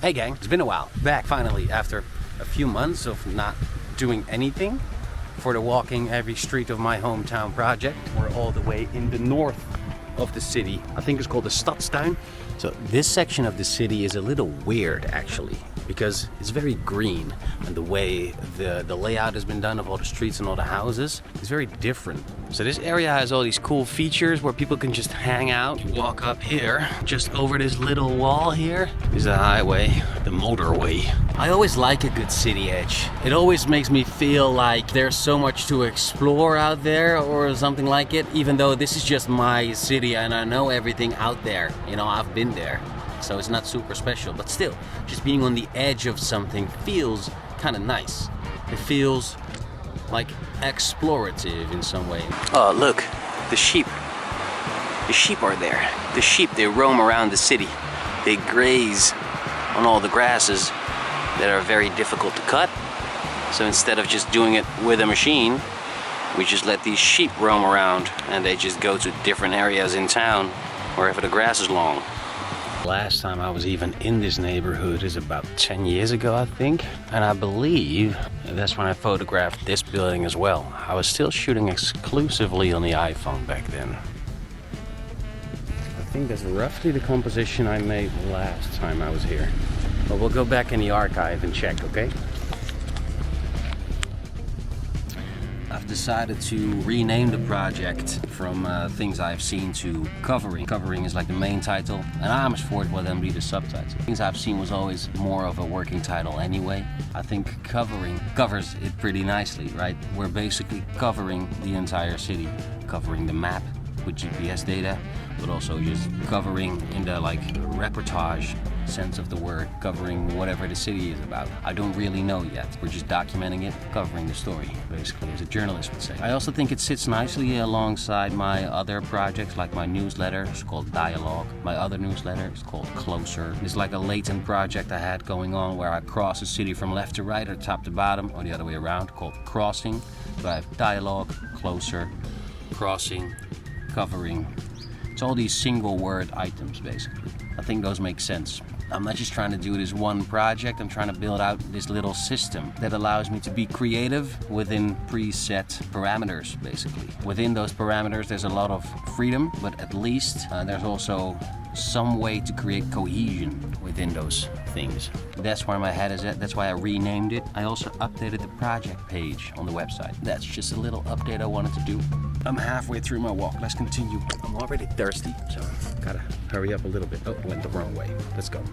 Hey gang, it's been a while. Back finally after a few months of not doing anything for the walking every street of my hometown project. We're all the way in the north of the city. I think it's called the Stadstuin. So this section of the city is a little weird actually, because it's very green, and the way the layout has been done of all the streets and all the houses is very different. So this area has all these cool features where people can just hang out. You walk up here, just over this little wall here is the highway, the motorway. I always like a good city edge. It always makes me feel like there's so much to explore out there or something like it, even though this is just my city and I know everything out there. You know, I've been there. So it's not super special, but still, just being on the edge of something feels kind of nice. It feels like explorative in some way. Oh, look, the sheep. The sheep are there. The sheep, they roam around the city. They graze on all the grasses that are very difficult to cut. So instead of just doing it with a machine, we just let these sheep roam around and they just go to different areas in town wherever the grass is long. Last time I was even in this neighborhood is about 10 years ago, I think. And I believe that's when I photographed this building as well. I was still shooting exclusively on the iPhone back then. I think that's roughly the composition I made last time I was here. But we'll go back in the archive and check, okay? I've decided to rename the project from Things I've Seen to Covering. Covering is like the main title, and Amersfoort will then be the subtitle. Things I've Seen was always more of a working title anyway. I think Covering covers it pretty nicely, right? We're basically covering the entire city, covering the map with GPS data, but also just covering in the like reportage sense of the word, covering whatever the city is about. I don't really know yet. We're just documenting it, covering the story, basically, as a journalist would say. I also think it sits nicely alongside my other projects, like my newsletter, it's called Dialogue. My other newsletter is called Closer. It's like a latent project I had going on where I cross the city from left to right or top to bottom, or the other way around, called Crossing. So I have Dialogue, Closer, Crossing, Covering. It's all these single word items, basically. I think those make sense. I'm not just trying to do this one project, I'm trying to build out this little system that allows me to be creative within preset parameters, basically. Within those parameters, there's a lot of freedom, but at least there's also some way to create cohesion within those things. That's where my head is at, that's why I renamed it. I also updated the project page on the website. That's just a little update I wanted to do. I'm halfway through my walk, let's continue. I'm already thirsty, so gotta hurry up a little bit. Oh, went the wrong way. Let's go.